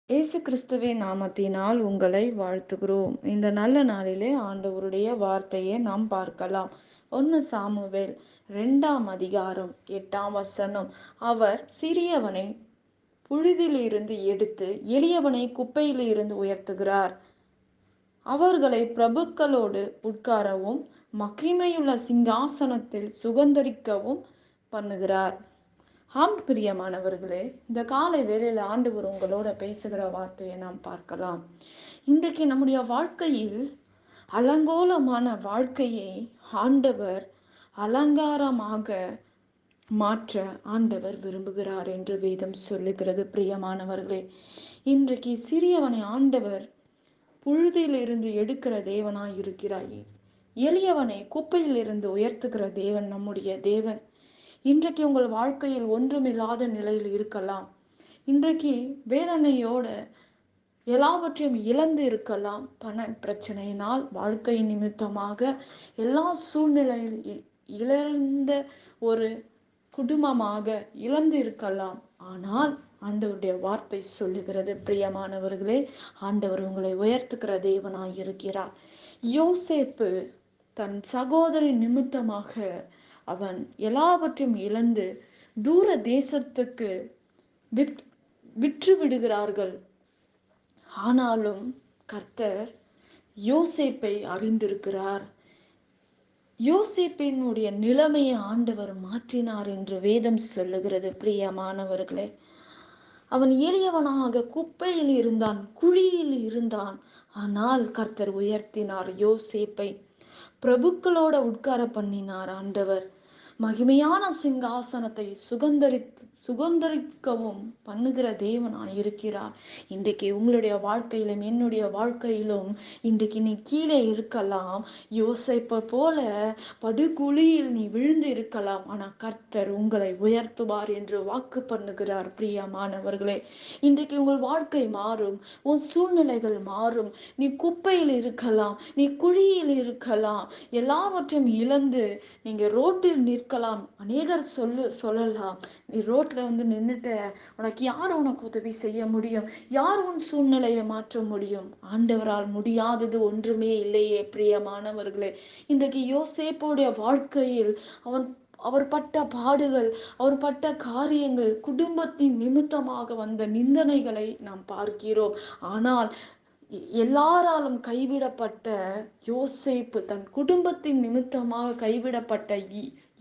இயேசு கிறிஸ்துவின் நாமத்தினால் உங்களை வாழ்த்துகிறோம். இந்த நல்ல நாளிலே ஆண்டவருடைய வார்த்தையை நாம் பார்க்கலாம். 1 சாமுவேல் 2ஆம் அதிகாரம் 8ஆம் வசனம். அவர் சிறியவனை புழுதியிலிருந்து எடுத்து எளியவனை குப்பையிலிருந்து உயர்த்துகிறார். அவர்களை பிரபுக்களோடு உட்காரவும் மகிமையுள்ள சிங்காசனத்தில் சுகந்தரிக்கவும் பண்ணுகிறார். ஆம் பிரியமானவர்களே, இந்த காலை வேளையில் ஆண்டவர் உங்களோட பேசுகிற வார்த்தையை நாம் பார்க்கலாம். இன்றைக்கு நம்முடைய வாழ்க்கையில் அலங்கோலமான வாழ்க்கையை ஆண்டவர் அலங்காரமாக மாற்ற ஆண்டவர் விரும்புகிறார் என்று வேதம் சொல்லுகிறது. பிரியமானவர்களே, இன்றைக்கு சிறியவனை ஆண்டவர் புழுதியிலிருந்து எடுக்கிற தேவனாய் இருக்கிறார். எளியவனை குப்பையிலிருந்து உயர்த்துகிற தேவன் நம்முடைய தேவன். இன்றைக்கு உங்கள் வாழ்க்கையில் ஒன்றுமில்லாத நிலையில் இருக்கலாம். இன்றைக்கு வேதனையோட எல்லாவற்றையும் இழந்து இருக்கலாம். பண பிரச்சனையினால், வாழ்க்கை நிமித்தமாக எல்லா சூழ்நிலையில் இழந்த ஒரு குடும்பமாக இழந்து இருக்கலாம். ஆனால் ஆண்டவருடைய வார்த்தை சொல்லுகிறது, பிரியமானவர்களே, ஆண்டவர் உங்களை உயர்த்துகிற தேவனாய் இருக்கிறார். யோசேப்பு தன் சகோதரி நிமித்தமாக அவன் எல்லாவற்றையும் இழந்து தூர தேசத்துக்கு விற்று விடுகிறார்கள். ஆனாலும் கர்த்தர் யோசேப்பை அறிந்திருக்கிறார். யோசேப்பினுடைய நிலைமையை ஆண்டவர் மாற்றினார் என்று வேதம் சொல்லுகிறது. பிரியமானவர்களே, அவன் எளியவனாக குப்பையில் இருந்தான், குழியில் இருந்தான். ஆனால் கர்த்தர் உயர்த்தினார் யோசேப்பை. பிரபுக்களோட உட்கார பண்ணினார் ஆண்டவர். மகிமையான சிங்காசனத்தை சுகந்தரிக்கவும் பண்ணுகிற தேவனாய் இருக்கிறார். இன்றைக்கு உங்களுடைய வாழ்க்கையிலும் என்னுடைய வாழ்க்கையிலும் இன்றைக்கு நீ கீழே இருக்கலாம். யோசேப்பை போல படுகுழியில் நீ விழுந்து இருக்கலாம். ஆனால் கர்த்தர் உங்களை உயர்த்துவார் என்று வாக்கு பண்ணுகிறார். பிரியமானவர்களே, இன்றைக்கு உங்கள் வாழ்க்கை மாறும், உன் சூழ்நிலைகள் மாறும். நீ குப்பையில் இருக்கலாம், நீ குழியில் இருக்கலாம், எல்லாவற்றையும் இழந்து நீங்க ரோட்டில் நிற்கலாம். அநேகர் சொல்லலாம், நீ ரோட்ல நின்றுட்ட, உனக்கு யார் உனக்கு உதவி செய்ய முடியும்? யார் உன் சூழ்நிலையை மாற்ற முடியும்? ஆண்டவரால் முடியாதது ஒன்றுமே இல்லையே. பிரியமானவர்களே, இன்றைக்கு யோசேப்புடைய வாழ்க்கையில் அவர் பட்ட பாடுகள், அவர் பட்ட காரியங்கள், குடும்பத்தின் நிமித்தமாக வந்த நிந்தனைகளை நாம் பார்க்கிறோம். ஆனால் எல்லாராலும் கைவிடப்பட்ட யோசேப்பு, தன் குடும்பத்தின் நிமித்தமாக கைவிடப்பட்ட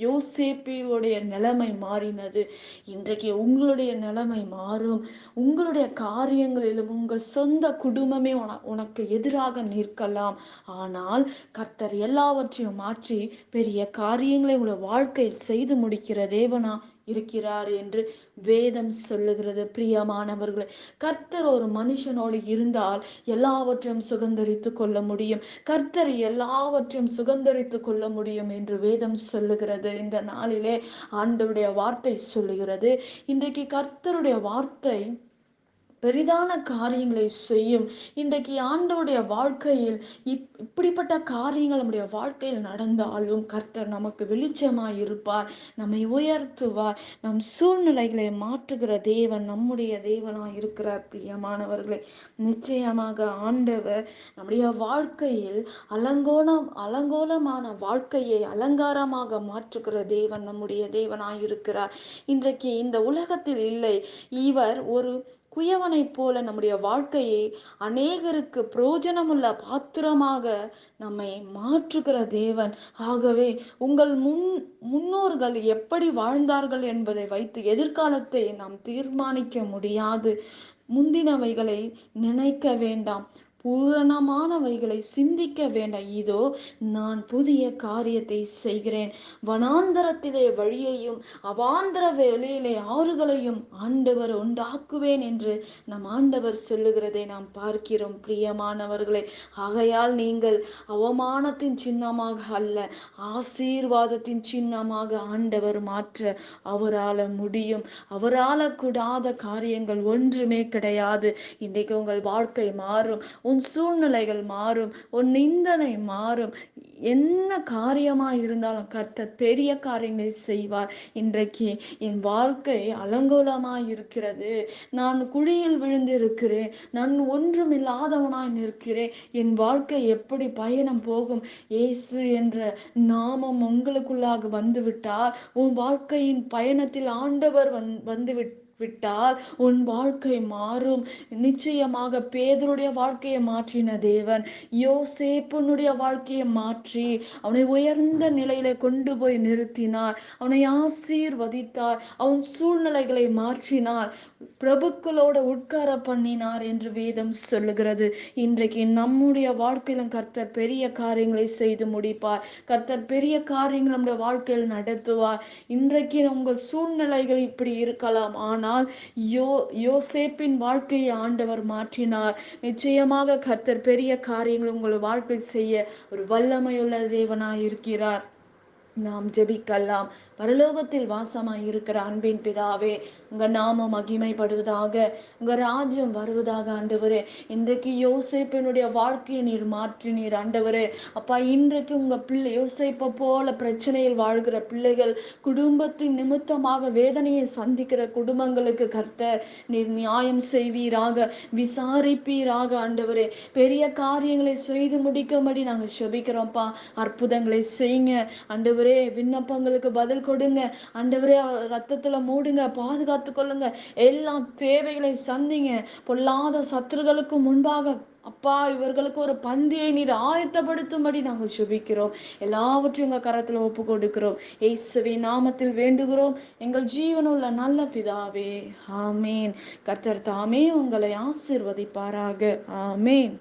யோசேப்புடைய நிலைமை மாறினது. இன்றைக்கு உங்களுடைய நிலைமை மாறும். உங்களுடைய காரியங்களிலும் உங்கள் சொந்த குடும்பமே உனக்கு எதிராக நிற்கலாம். ஆனால் கர்த்தர் எல்லாவற்றையும் மாற்றி பெரிய காரியங்களை உங்கள் வாழ்க்கையில் செய்து முடிக்கிற தேவனா இருக்கிறார் என்று வேதம் சொல்லுகிறது. பிரியமானவர்களே, கர்த்தர் ஒரு மனுஷனோடு இருந்தால் எல்லாவற்றையும் சுதந்தரித்து கொள்ள முடியும். கர்த்தர் எல்லாவற்றையும் சுதந்தரித்து கொள்ள முடியும் என்று வேதம் சொல்லுகிறது. இந்த நாளிலே ஆண்டவருடைய வார்த்தை சொல்லுகிறது. இன்றைக்கு கர்த்தருடைய வார்த்தை பெரிதான காரியங்களை செய்யும். இன்றைக்கு ஆண்டவருடைய வாழ்க்கையில் இப்படிப்பட்ட காரியங்கள் நம்முடைய வாழ்க்கையில் நடந்தாலும் கர்த்தர் நமக்கு வெளிச்சமாய் இருப்பார், நம்மை உயர்த்துவார். நம் சூழ்நிலைகளை மாற்றுகிற தேவன் நம்முடைய தேவனாய் இருக்கிறார். பிரியமானவர்களே, நிச்சயமாக ஆண்டவர் நம்முடைய வாழ்க்கையில் அலங்கோலமான வாழ்க்கையை அலங்காரமாக மாற்றுகிற தேவன் நம்முடைய தேவனாய் இருக்கிறார். இன்றைக்கு இந்த உலகத்தில் இல்லை. இவர் ஒரு குயவனை போல நம்முடைய வாழ்க்கையை அநேகருக்கு பிரயோஜனமுள்ள பாத்திரமாக நம்மை மாற்றுகிற தேவன். ஆகவே உங்கள் முன்னோர்கள் எப்படி வாழ்ந்தார்கள் என்பதை வைத்து எதிர்காலத்தை நாம் தீர்மானிக்க முடியாது. முந்தினவைகளை நினைக்க வேண்டாம், பூரணமானவைகளை சிந்திக்க வேண்டாம். இதோ நான் புதிய காரியத்தை செய்கிறேன், வனாந்தரத்திலே வழியையும் அவாந்தர வெளியிலே ஆறுகளையும் ஆண்டவர் உண்டாக்குவேன் என்று நம் ஆண்டவர் சொல்லுகிறதை நாம் பார்க்கிறோம். பிரியமானவர்களே, ஆகையால் நீங்கள் அவமானத்தின் சின்னமாக அல்ல, ஆசீர்வாதத்தின் சின்னமாக ஆண்டவர் மாற்ற அவரால் முடியும். அவரால் கூடாத காரியங்கள் ஒன்றுமே கிடையாது. இன்றைக்கு உங்கள் வாழ்க்கை மாறும், உன் சூழ்நிலைகள் மாறும், உன் நிந்தனை மாறும். என்ன காரியமா இருந்தாலும் கர்த்தர் பெரிய காரியங்களை செய்வார். இன்றைக்கு என் வாழ்க்கை அலங்கோலமாய் இருக்கிறது, நான் குழியில் விழுந்திருக்கிறேன், நான் ஒன்றுமில்லாதவனாய் நிற்கிறேன், என் வாழ்க்கை எப்படி பயணம் போகும்? இயேசு என்ற நாமம் உங்களுக்குள்ளாக வந்துவிட்டால், உன் வாழ்க்கையின் பயணத்தில் ஆண்டவர் விட்டால் உன் வாழ்க்கை மாறும். நிச்சயமாக பேதுருடைய வாழ்க்கையை மாற்றின தேவன் யோசேப்புனுடைய வாழ்க்கையை மாற்றி அவனை உயர்ந்த நிலையில கொண்டு போய் நிறுத்தினார், அவனை ஆசீர்வதித்தார், அவன் சூழ்நிலைகளை மாற்றினார், பிரபுக்களோட உட்கார பண்ணினார் என்று வேதம் சொல்லுகிறது. இன்றைக்கு நம்முடைய வாழ்க்கையிலும் கர்த்தர் பெரிய காரியங்களை செய்து முடிப்பார். கர்த்தர் பெரிய காரியங்கள் நம்முடைய வாழ்க்கையில் நடத்துவார். இன்றைக்கு உங்கள் சூழ்நிலைகள் இப்படி இருக்கலாம், ஆனால் யோசேப்பின் வாழ்க்கையை ஆண்டவர் மாற்றினார். நிச்சயமாக கர்த்தர் பெரிய காரியங்கள் உங்கள் வாழ்க்கை செய்ய ஒரு வல்லமையுள்ள தேவனாய் இருக்கிறார். நாம் ஜெபிக்கலாம். பரலோகத்தில் வாசமாய் இருக்கிற அன்பின் பிதாவே, உங்க நாமம் மகிமைப்படுவதாக, உங்க ராஜ்யம் வருவதாக. ஆண்டவரே, இன்றைக்கு யோசேப்பினுடைய வாழ்க்கையை நீர் மாற்றினீர் ஆண்டவரே. அப்பா, இன்றைக்கு உங்க பிள்ளை யோசேப்பை போல பிரச்சனையில் வாழ்கிற பிள்ளைகள், குடும்பத்தின் நிமித்தமாக வேதனையை சந்திக்கிற குடும்பங்களுக்கு கர்த்தர் நீர் நியாயம் செய்வீராக, விசாரிப்பீராக. ஆண்டவரே, பெரிய காரியங்களை செய்து முடிக்கும்படி நாங்கள் செபிக்கிறோம்ப்பா. அற்புதங்களை செய்யுங்க ஆண்டவரே. விண்ணப்பங்களுக்கு பதில் கொடுங்க ஆண்டவரே. ரத்தத்துல மூடுங்க, பாதுகாத்து கொள்ளுங்க, எல்லா தேவைகளை சந்திங்க. பொல்லாத சத்துருகளுக்கு முன்பாக அப்பா, இவர்களுக்கு ஒரு பந்தியை நீர் ஆயத்தப்படுத்தும்படி நாங்கள் சுபிக்கிறோம். எல்லாவற்றையும் உங்க கரத்துல ஒப்பு கொடுக்கிறோம். இயேசுவின் நாமத்தில் வேண்டுகிறோம் எங்கள் ஜீவனுள்ள நல்ல பிதாவே, ஆமேன். கர்த்தர் தாமே உங்களை ஆசீர்வதிப்பாராக. ஆமேன்.